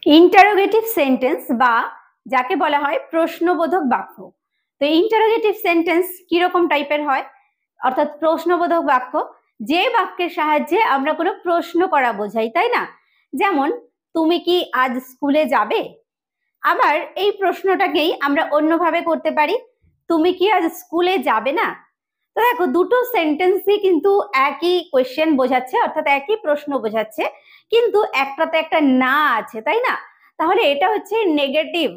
Interrogative sentence বা যাকে বলা হয় প্রশ্নবোধক বাক্য। তো ইন্টারোগেটিভ সেন্টেন্স কিরকম টাইপের হয়, অর্থাৎ প্রশ্নবোধক বাক্য যে বাক্যের সাহায্যে আমরা কোনো প্রশ্ন করা বোঝাই, তাই না? যেমন তুমি কি আজ স্কুলে যাবে? আবার এই প্রশ্নটাকেই আমরা অন্যভাবে করতে পারি, তুমি কি আজ স্কুলে যাবে না? তো দেখো, দুটো সেন্টেন্সই কিন্তু একই কোয়েশ্চেন বোঝাচ্ছে, অর্থাৎ একই প্রশ্ন বোঝাচ্ছে, কিন্তু একটাতে একটা না আছে, তাই না? তাহলে এটা হচ্ছে নেগেটিভ,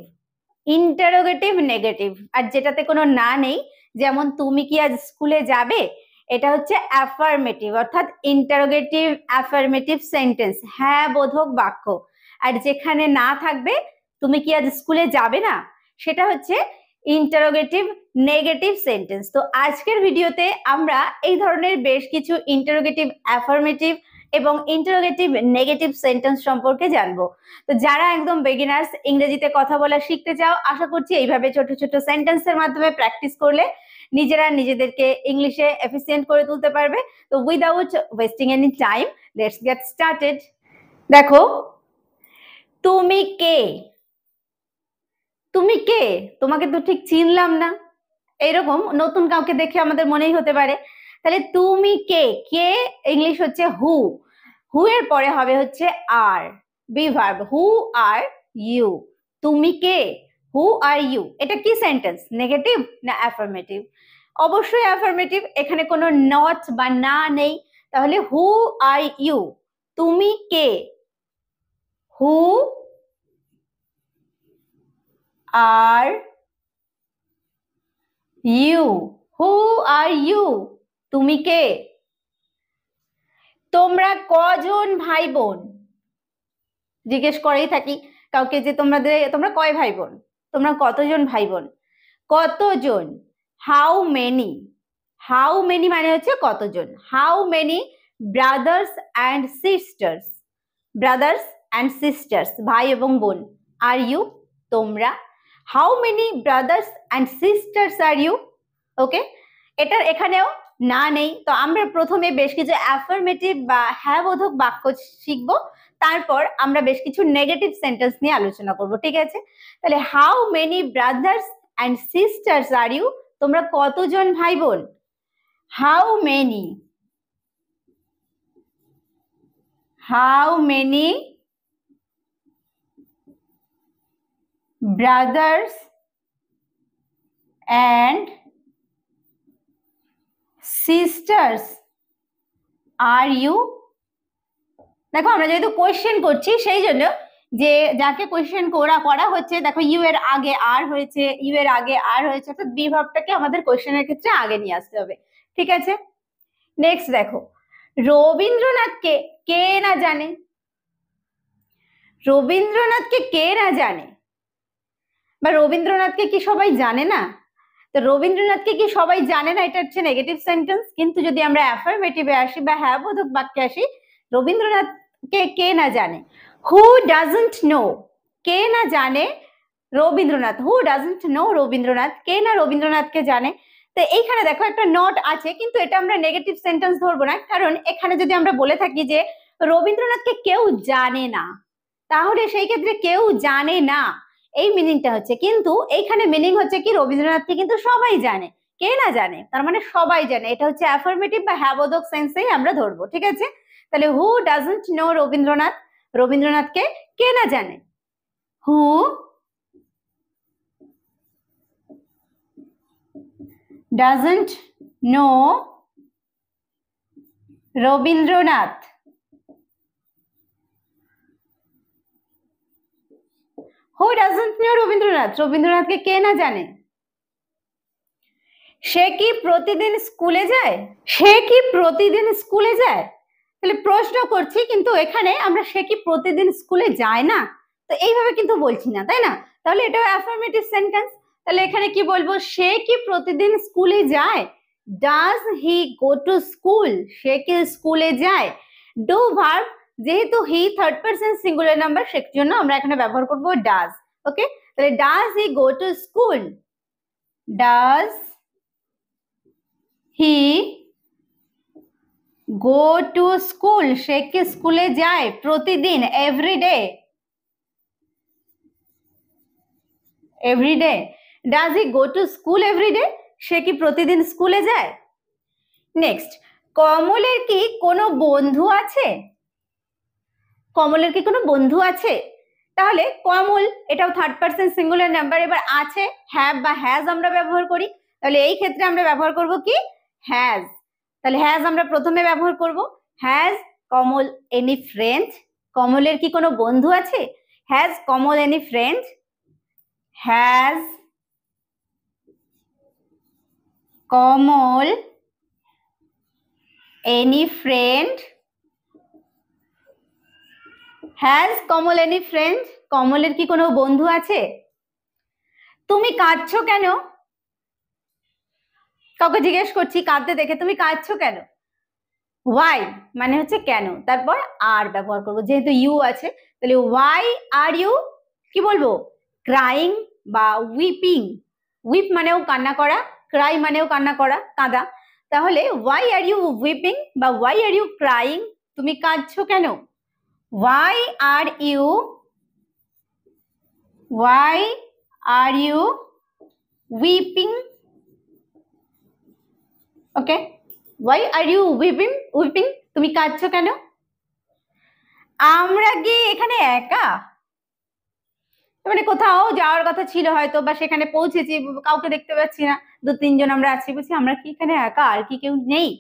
ইন্টারোগেটিভ নেগেটিভ। আর যেটাতে কোনো না নেই, যেমন তুমি কি আজ স্কুলে যাবে, এটা হচ্ছে অ্যাফার্মেটিভ, অর্থাৎ ইন্টারোগেটিভ অ্যাফার্মেটিভ সেন্টেন্স, হ্যাঁ বোধক বাক্য। আর যেখানে না থাকবে, তুমি কি আজ স্কুলে যাবে না, সেটা হচ্ছে ইন্টারোগেটিভ নেগেটিভ সেন্টেন্স। তো আজকের ভিডিওতে আমরা এই ধরনের বেশ কিছু ইন্টারোগেটিভ অ্যাফার্মেটিভ এবং ইন্টারোগেটিভ নেগেটিভ সেন্টেন্স সম্পর্কে জানবো। তো যারা একদম বিগিনার্স, ইংরেজিতে কথা বলা শিখতে চাও, আশা করছি এইভাবে ছোট ছোট সেন্টেন্সের মাধ্যমে প্র্যাকটিস করলে নিজেরা নিজেদেরকে ইংলিশে এফিসিয়েন্ট করে তুলতে পারবে। তো without wasting any time, let's get started. দেখো, তুমি কে? তুমি কে? তোমাকে তো ঠিক চিনলাম না। এইরকম নতুন কাউকে দেখে আমাদের মনেই হতে পারে। তাহলে তুমি কে, কে ইংলিশ হচ্ছে হু, হু এর পরে হবে হচ্ছে are, be verb, who are you. তুমি কে, হু আর ইউ, এটা কি সেন্টেন্স, নেগেটিভ না অ্যাফার্মেটিভ? অবশ্যই অ্যাফার্মেটিভ, এখানে কোনো নট বা না নেই। তাহলে হু আর ইউ, তুমি কে, who are you, who are you, তুমি কে? তোমরা কজন ভাই বোন? জিজ্ঞেস করেই থাকি কাউকে যে তোমরা কয় ভাই বোন, তোমরা কতজন ভাই বোন, কতজন, হাউ মেনি, হাউ মেনি মানে হচ্ছে কতজন, how many brothers and sisters, brothers and sisters ভাই এবং বোন, আর ইউ তোমরা, how many brothers and sisters are you. Okay, এটার এখানেও না নেই। তো আমরা প্রথমে বেশ কিছু অ্যাফার্মেটিভ বা হ্যাঁ বোধক বাক্য শিখবো, তারপর আমরা বেশ কিছু নেগেটিভ সেন্টেন্স নিয়ে আলোচনা করব, ঠিক আছে? তাহলে how many brothers and sisters are you, তোমরা কতজন ভাই বোন, how many, how many brothers and sisters are you. দেখো, আমরা যেহেতু কোয়েশ্চেন করছি, সেই জন্য যে যাকে কোয়েশ্চেন করা হচ্ছে, দেখো ইউ এর আগে আর হয়েছে, ইউ এর আগে আর হয়েছে, অর্থাৎ বি ভার্বটাকে আমাদের কোয়েশ্চেনের ক্ষেত্রে আগে নিয়ে আসতে হবে, ঠিক আছে? নেক্সট দেখো, রবীন্দ্রনাথকে কে না জানে, রবীন্দ্রনাথকে কে না জানে, বা রবীন্দ্রনাথকে কি সবাই জানে না? তো রবীন্দ্রনাথকে কি সবাই জানে না, এটা হচ্ছে নেগেটিভ সেন্টেন্স। কিন্তু যদি আমরা অ্যাফার্মেটিভে আসি বা হ্যাঁ বোধক বাক্যে আসি, রবীন্দ্রনাথকে কে না জানে, হু ডাজন্ট নো, কে না জানে Rabindranath, who doesn't know Rabindranath, কে না রবীন্দ্রনাথকে জানে। তো এইখানে দেখো একটা নট আছে, কিন্তু এটা আমরা নেগেটিভ সেন্টেন্স ধরবো না, কারণ এখানে যদি আমরা বলে থাকি যে রবীন্দ্রনাথকে কেউ জানে না, তাহলে সেই ক্ষেত্রে কেউ জানে না এই মিনিংটা হচ্ছে, কিন্তু এইখানে মিনিং হচ্ছে কি, রবীন্দ্রনাথকে কিন্তু সবাই জানে, কে না জানে, তার মানে সবাই জানে। এটা হচ্ছে অ্যাফার্মেটিভ বা হ্যাবোধক সেন্সেই আমরা ধরবো, ঠিক আছে? তাহলে হু ডাজন্ট নো রবীন্দ্রনাথ, রবীন্দ্রনাথকে কে না জানে, who doesn't know Rabindranath, who doesn't know Rabindranath, রবীন্দ্রনাথকে কে না জানে। সে কি প্রতিদিন স্কুলে যায়, সে কি প্রতিদিন স্কুলে যায়, তাহলে প্রশ্ন করছি, কিন্তু এখানে আমরা সে কি প্রতিদিন স্কুলে যায় না, তো এইভাবে কিন্তু বলছি না, তাই না? তাহলে এটাও অ্যাফার্মেটিভ সেন্টেন্স। তাহলে এখানে কি বলবো, সে কি প্রতিদিন স্কুলে যায়, does he go to school, সে কি স্কুলে যায়। ডু ভার্ব, যেহেতু he third person singular number, সেজন্য আমরা এখানে ব্যবহার করব ডাজ। ওকে, তাহলে does he go to school, does he go to school, সে কি স্কুলে যায় প্রতিদিন, everyday, everyday. Does he go to school everyday? সে কি প্রতিদিন স্কুলে যায়? নেক্সট, কমলের কি কোনো বন্ধু আছে? কমলের কি কোনো বন্ধু আছে? তাহলে কমল এটাও থার্ড পারসন সিঙ্গুলার নাম্বার, এবার আছে হ্যাভ বা হ্যাজ আমরা ব্যবহার করি, তাহলে এই ক্ষেত্রে আমরা ব্যবহার করব কি হ্যাজ। তাহলে হ্যাজ আমরা প্রথমে ব্যবহার করব। Has Kamal any friend? কমলের কি কোনো বন্ধু আছে? Has Kamal any friend? Has Kamal any friend? Has Kamal any friend? কমলের কি কোনো বন্ধু আছে? তুমি কাঁদছো কেন? কাউকে জিজ্ঞেস করছি কাঁদতে দেখে, তুমি কাঁদছো কেন? ওয়াই মানে হচ্ছে কেন, তারপর আর ব্যবহার করবো, যেহেতু ইউ আছে তাহলে ওয়াই আর ইউ কি বলবো ক্রাইং বা উইপিং। উইপ মানেও কান্না করা, ক্রাই মানেও কান্না করা, কাঁদা। তাহলে ওয়াই আর ইউ উইপিং বা ওয়াই আর ইউ ক্রাইং? তুমি কাঁদছো কেন? Why are you weeping? Okay, why are you weeping? তুমি কাঁদছো কেন? আমরা কি এখানে একা? মানে কোথাও যাওয়ার কথা ছিল হয়তো, বা সেখানে পৌঁছেছি, কাউকে দেখতে পাচ্ছি না, 2-3 জন আমরা আছি, বলছি আমরা কি এখানে একা, আর কি কেউ নেই?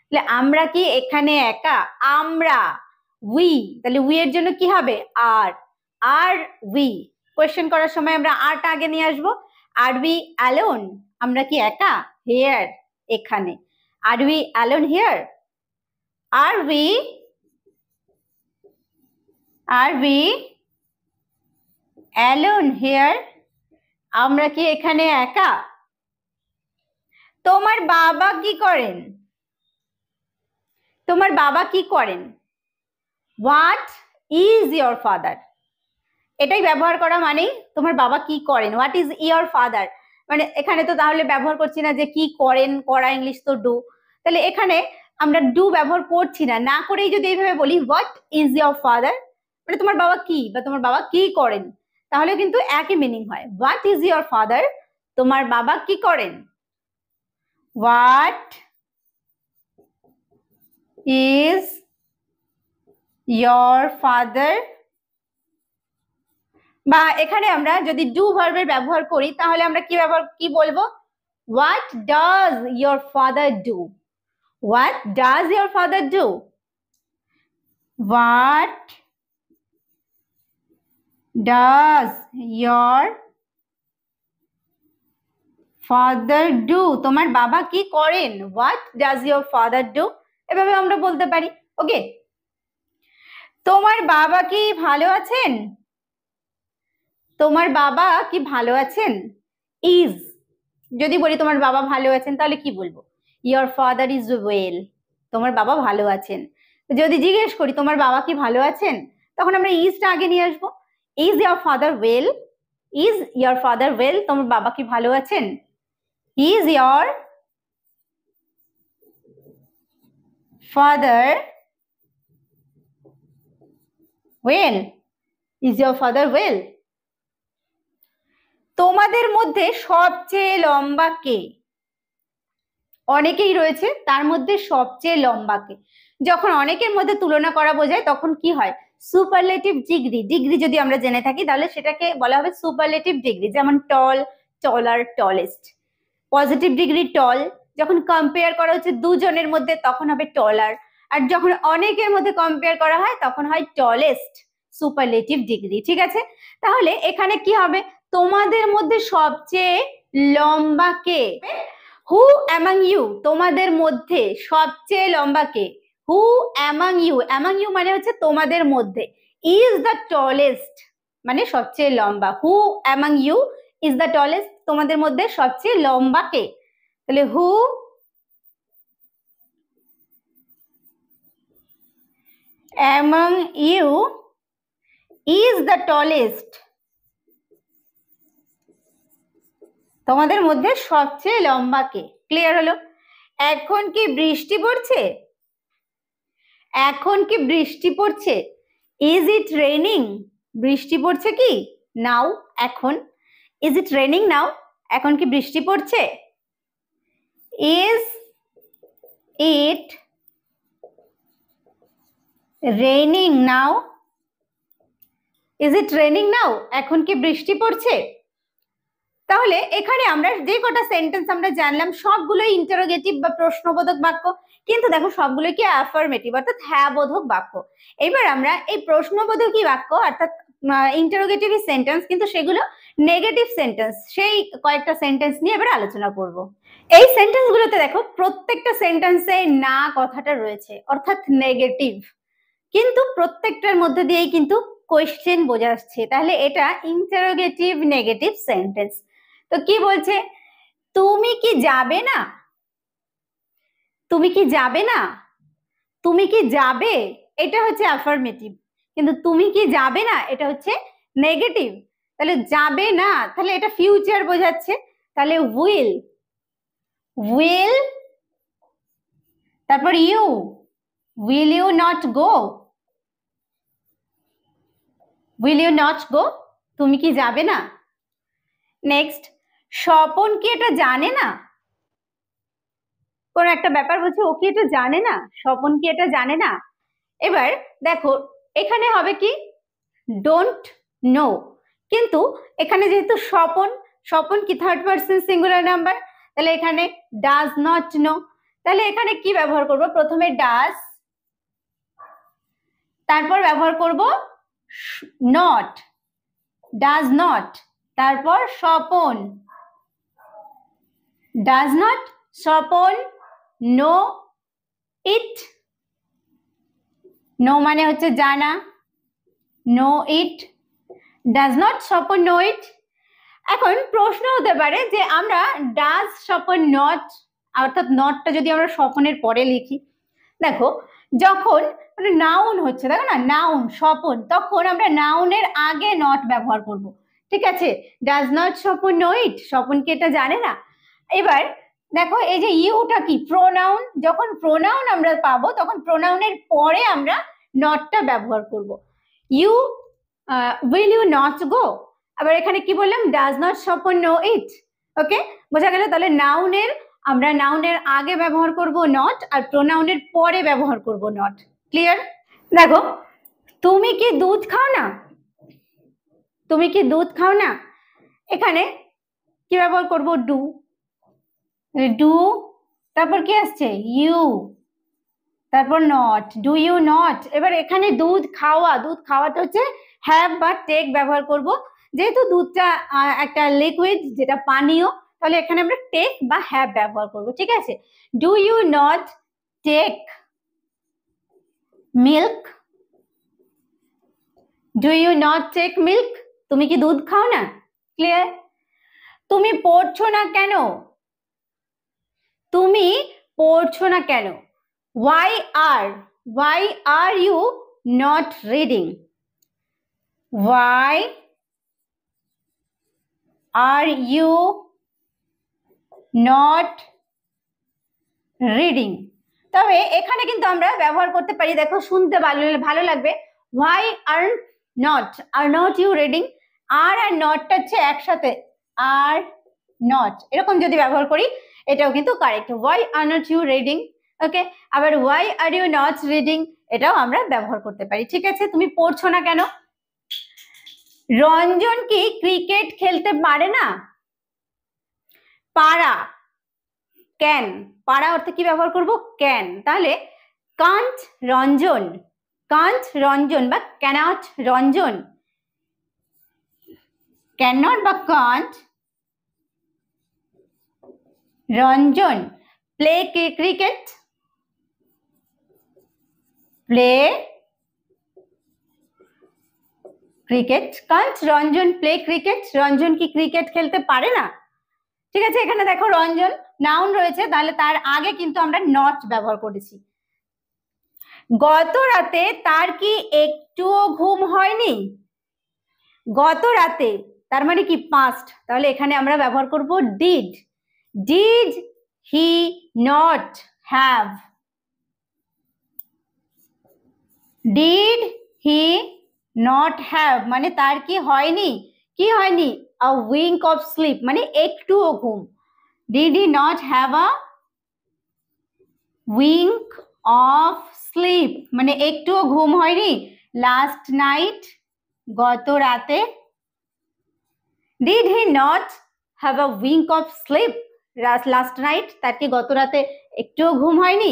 তাহলে আমরা কি এখানে একা? আমরা, উই, তাহলে উই এর জন্য কি হবে আর উই। কোয়েশ্চেন করার সময় আমরা আরটা আগে নিয়ে আসবো। Are we alone? আমরা কি একা? হিয়ার, এখানে। Are we alone here? Are we alone here? আমরা কি এখানে একা? তোমার বাবা কি করেন? তোমার বাবা কি করেন? What is your father? এটাই ব্যবহার করা মানেই তোমার বাবা কি করেন, হোয়াট ইজ ইয়োর ফাদার। মানে এখানে তো তাহলে ব্যবহার করছি না যে কি করেন, করা ইংলিশ তো ডু, তাহলে এখানে আমরা ডু ব্যবহার করছি না, না করেই যদি এইভাবে বলি হোয়াট ইজ ইয়োর ফাদার, মানে তোমার বাবা কি বা তোমার বাবা কি করেন, তাহলে কিন্তু একই মিনিং হয়। What is your father? তোমার বাবা কি করেন? What is your father? বা এখানে আমরা যদি ডু ভার্বের ব্যবহার করি তাহলে আমরা কি বলবো? What does your father do? What does your father do? What does your father do? তোমার বাবা কি করেন? What does your father do? এভাবে আমরা বলতে পারি। ওকে, তোমার বাবা কি ভালো আছেন? তোমার বাবা কি ভালো আছেন? ইজ যদি বলি তোমার বাবা ভালো আছেন তাহলে কি বলবো? Your father is well. তোমার বাবা ভালো আছেন। যদি জিজ্ঞেস করি তোমার বাবা কি ভালো আছেন, তখন আমরা ইজটা আগে নিয়ে আসবো। Is your father well? Is your father well? তোমার বাবা কি ভালো আছেন? Is your father well? Is your father well? তোমাদের মধ্যে সবচেয়ে লম্বা কে? অনেকেই রয়েছে, তার মধ্যে সবচেয়ে লম্বা কে? যখন অনেকের মধ্যে তুলনা করা বোঝায় তখন কি হয়? Superlative degree. ডিগ্রি যদি আমরা জেনে থাকি তাহলে সেটাকে বলা হবে সুপারলেটিভ ডিগ্রি, যেমন টল, টলার, টলেস্ট। পজিটিভ ডিগ্রি টল, যখন কম্পেয়ার করা হচ্ছে দুজনের মধ্যে তখন হবে টলার, আর যখন অনেকের মধ্যে কম্পেয়ার করা হয় তখন হয় টলেস্ট। সুপারলেটিভ ডিগ্রি, ঠিক আছে? তাহলে এখানে কি হবে? তোমাদের মধ্যে সবচেয়ে লম্বা কে? হু অ্যামাং ইউ? তোমাদের মধ্যে সবচেয়ে লম্বা কে? হু অ্যামাং ইউ? অ্যামাং ইউ মানে হচ্ছে তোমাদের মধ্যে। ইজ দ্য টলেস্ট মানে সবচেয়ে লম্বা। Who among you is the tallest? তোমাদের মধ্যে সবচেয়ে লম্বা কে? তাহলে who among you is the tallest? তোমাদের মধ্যে সবচেয়ে লম্বা কে? ক্লিয়ার হলো? এখন কি বৃষ্টি পড়ছে? এখন কি বৃষ্টি পড়ছে? Is it raining? বৃষ্টি পড়ছে কি? নাও, এখন। ইজ ইট রেনিং নাও, এখন কি বৃষ্টি পড়ছে? Is it raining now, is it raining now, এখন কি বৃষ্টি পড়ছে? তাহলে এখানে আমরা যে কটা সেন্টেন্স আমরা জানলাম সবগুলোই ইন্টারোগেটিভ বা প্রশ্নবোধক বাক্য, কিন্তু দেখো সবগুলো কি অ্যাফার্মেটিভ অর্থাৎ হ্যাঁ বোধক বাক্য। এবার আমরা এই প্রশ্নবোধকী বাক্য অর্থাৎ ইন্টারোগেটিভ সেন্টেন্স কিন্তু সেগুলো নেগেটিভ সেন্টেন্স, সেই কয়েকটা সেন্টেন্স নিয়ে এবার আলোচনা করব। এই সেন্টেন্স গুলোতে দেখো প্রত্যেকটা সেন্টেন্সে না কথাটা রয়েছে অর্থাৎ নেগেটিভ, কিন্তু প্রত্যেকটার মধ্যে দিয়েই কিন্তু কোয়েশ্চেন বোঝা যাচ্ছে, তাহলে এটা ইন্টারোগেটিভ নেগেটিভ সেন্টেন্স। তো কি বলছে, তুমি কি যাবে না, তুমি কি যাবে না, তুমি কি যাবে, এটা হচ্ছে অ্যাফার্মেটিভ, কিন্তু তুমি কি যাবে না এটা হচ্ছে নেগেটিভ। তাহলে যাবে না, তাহলে এটা ফিউচার বোঝাচ্ছে, তাহলে উইল, উইল, তারপর you, will you not go, will you not go, তুমি কি যাবে না। নেক্সট, স্বপন কি এটা জানে না, কোন একটা ব্যাপার বলছে ও কি এটা জানে না, স্বপন কি এটা জানে না। এবার দেখো এখানে হবে কি ডোন্ট নো, কিন্তু এখানে যেহেতু স্বপন, স্বপন কি থার্ড পারসন সিঙ্গুলার নাম্বার, তাহলে এখানে ডাজ নট নো, তাহলে এখানে কি ব্যবহার করব, প্রথমে ডাজ, তারপর ব্যবহার করব নট, ডাজ নট, তারপর Swapan, does not, Swapan, know it, know মানে হচ্ছে জানা, know it, does not, Swapan, know it. এখন প্রশ্ন হতে পারে যে আমরা ডাজ স্বপন নট অর্থাৎ নটটা যদি আমরা স্বপনের পরে লিখি, দেখো যখন মানে নাউন হচ্ছে, দেখো না নাউন স্বপন, তখন আমরা নাউনের আগে নট ব্যবহার করব, ঠিক আছে। ডাজ নট স্বপন নো ইট, স্বপন কি এটা জানে না। এবার দেখো এই যে ইউটা কি প্রোনাউন, যখন প্রোনাউন আমরা পাবো তখন প্রোনাউনের পরে আমরা নটটা ব্যবহার করব। You will you not go, আবার এখানে কি বললাম does not Swapan know it, okay বোঝা গেল। তাহলে নাউনের আমরা নাউনের আগে ব্যবহার করব নট আর প্রোনাউনের পরে ব্যবহার করব নট, ক্লিয়ার। দেখো তুমি কি দুধ খাও না, তুমি কি দুধ খাও না, এখানে কি ব্যবহার করব ডু, ডু, তারপর কি আসছে ইউ, তারপর নট, ডু ইউ নট। এবার এখানে দুধ খাওয়া, দুধ খাওয়াটা হচ্ছে হ্যাভ বা টেক ব্যবহার করব, যেহেতু দুধটা একটা লিকুইড যেটা পানীয়, তাহলে এখানে আমরা টেক বা হ্যাভ ব্যবহার করব, ঠিক আছে। Do you not take milk, do you not take milk, তুমি কি দুধ খাও না, ক্লিয়ার। তুমি পড়ছো না কেন, তুমি পড়ছো না কেন, why are you not reading, why are you not reading। তবে এখানে কিন্তু আমরা ব্যবহার করতে পারি, দেখো শুনতে ভালো লাগবে, why are not you reading, আর নটটা হচ্ছে একসাথে, আর নট, এরকম যদি ব্যবহার করি এটাও কিন্তু correct, why are not you reading, ওকে। আবার why are you not reading এটাও আমরা ব্যবহার করতে পারি, ঠিক আছে। তুমি পড়ছো না কেন, রঞ্জন কি ক্রিকেট খেলতে পারে না, পারা, ক্যান, পারা অর্থে কি ব্যবহার করব ক্যান, তাহলে কান্ট রঞ্জন, কান্ট রঞ্জন বা ক্যানট রঞ্জন, ক্যানট বা can't Ranjan play cricket, play cricket, can't Ranjan play cricket, Ranjan কি ক্রিকেট খেলতে পারে না, ঠিক আছে। এখানে দেখো রঞ্জন নাউন রয়েছে, তাহলে তার আগে কিন্তু আমরা নট ব্যবহার করেছি। গত রাতে তার কি একটুও ঘুম হয়নি, গত রাতে তার মানে কি পাস্ট, তাহলে এখানে আমরা ব্যবহার করব did, did he not have, did he not have মানে তার কি হয়নি, কি হয়নি a wink of sleep মানে একটুও ঘুম। Did he not have a wink of sleep মানে একটুও ঘুম হয়নি last night গত রাতে। Did he not have a wink of sleep last night তার কি গত রাতে একটুও ঘুম হয়নি?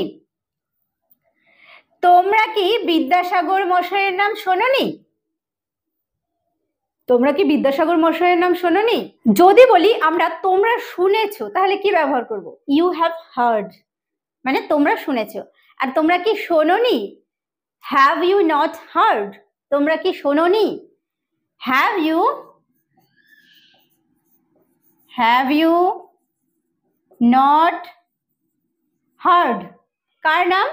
তোমরা কি বিদ্যাসাগর মশাইয়ের নাম শোনোনি? তোমরা কি বিদ্যাসাগর মশাইয়ের নাম শোনোনি? যদি বলি আমরা তোমরা শুনেছো তাহলে কি ব্যবহার করব? ইউ হ্যাভ হার্ড মানে তোমরা শুনেছো। আর তোমরা কি শোনোনি? হ্যাভ ইউ নট হার্ড তোমরা কি শোনোনি? হ্যাভ ইউ নট হার্ড কার নাম?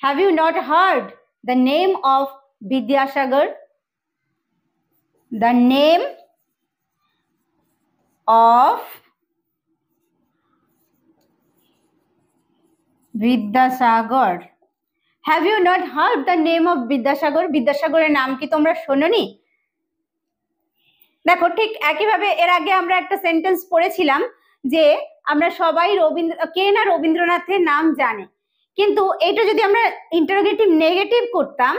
Have you not heard the name of Vidyasagar? The name of Vidyasagar. Have you not heard the name of Vidyasagar? বিদ্যাসাগরের নাম কি তোমরা শোনোনি? দেখো ঠিক একইভাবে এর আগে আমরা একটা সেন্টেন্স পড়েছিলাম যে আমরা সবাই কে না রবীন্দ্রনাথের নাম জানে, কিন্তু এটা যদি আমরা ইন্টারোগেটিভ নেগেটিভ করতাম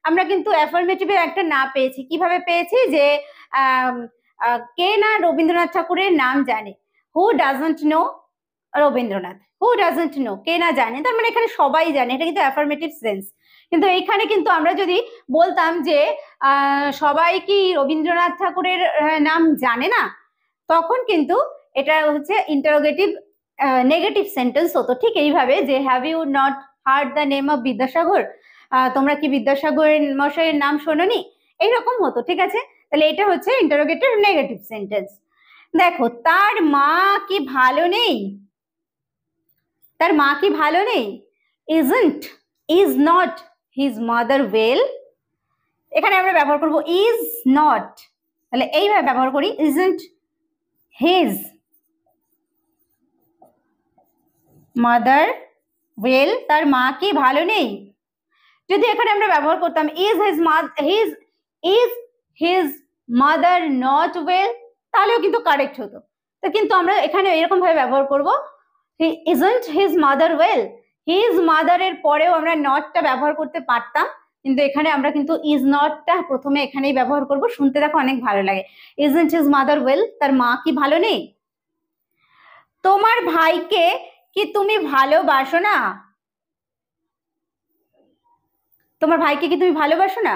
আমরা কিন্তু অ্যাফার্মেটিভের একটা না পেয়েছি। কিভাবে পেয়েছি? যে কে না রবীন্দ্রনাথ ঠাকুরের নাম জানে। Who doesn't know Rabindranath? Who doesn't know কে না জানে, তার মানে এখানে সবাই জানে, এটা কিন্তু অ্যাফার্মেটিভ সেন্স। কিন্তু এইখানে কিন্তু আমরা যদি বলতাম যে সবাই কি রবীন্দ্রনাথ ঠাকুরের নাম জানে না, তখন কিন্তু এটা হচ্ছে ইন্টারোগেটিভ নেগেটিভ সেন্টেন্স হতো। ঠিক এইভাবে যে have you not heard the name of Vidyasagar তোমরা কি বিদ্যাসাগরের মশাইয়ের নাম শোনোনি, এইরকম হতো। ঠিক আছে, তাহলে এটা হচ্ছে ইন্টারোগেটিভ নেগেটিভ সেন্টেন্স। দেখো তার মা কি ভালো নেই? তার মা কি ভালো নেই? is not his mother well এখানে আমরা ব্যবহার করব is not, তাহলে এইভাবে ব্যবহার করি isn't his mother well তার মা কি ভালো নেই। যদি এখানে আমরা ব্যবহার করতাম is his mother not well তাহলেও কিন্তু কারেক্ট হতো। তো কিন্তু আমরা এখানে এরকম ভাবে ব্যবহার করব isn't his mother well, his mother এর পরেও আমরা নটটা ব্যবহার করতে পারতাম, কিন্তু এখানে আমরা কিন্তু is notটা প্রথমে এখানেই ব্যবহার করব। শুনতে দেখো অনেক ভালো লাগে। isn't his mother well তার মা কি ভালো নেই? তোমার ভাইকে কি তুমি ভালোবাসো না? তোমার ভাইকে কি তুমি ভালোবাসো না?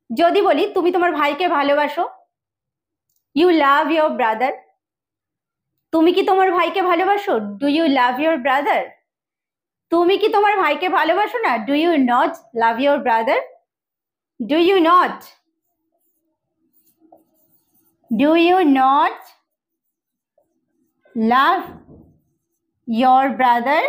যদি বলি তুমি তোমার ভাইকে ভালোবাসো, ইউ লাভ ইয়োর ব্রাদার, তুমি কি তোমার ভাইকে ভালোবাসো? Do you love your brother? তুমি কি তোমার ভাইকে ভালোবাসো না? Do you not love your brother? Do you not love your brother?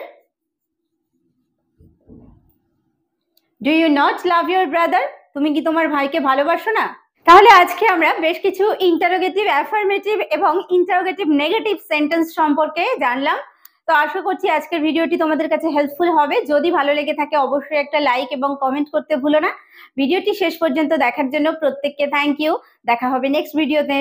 Do you not love your brother? তুমি কি তোমার ভাইকে ভালোবাসো না? তাহলে আজকে আমরা বেশ কিছু ইন্টারোগেটিভ অ্যাফার্মেটিভ এবং ইন্টারোগেটিভ নেগেটিভ সেন্টেন্স সম্পর্কে জানলাম। তো আশা করছি আজকের ভিডিওটি তোমাদের কাছে হেল্পফুল হবে। যদি ভালো লেগে থাকে অবশ্যই একটা লাইক এবং কমেন্ট করতে ভুলো না। ভিডিওটি শেষ পর্যন্ত দেখার জন্য প্রত্যেককে থ্যাংক ইউ। দেখা হবে নেক্সট ভিডিওতে।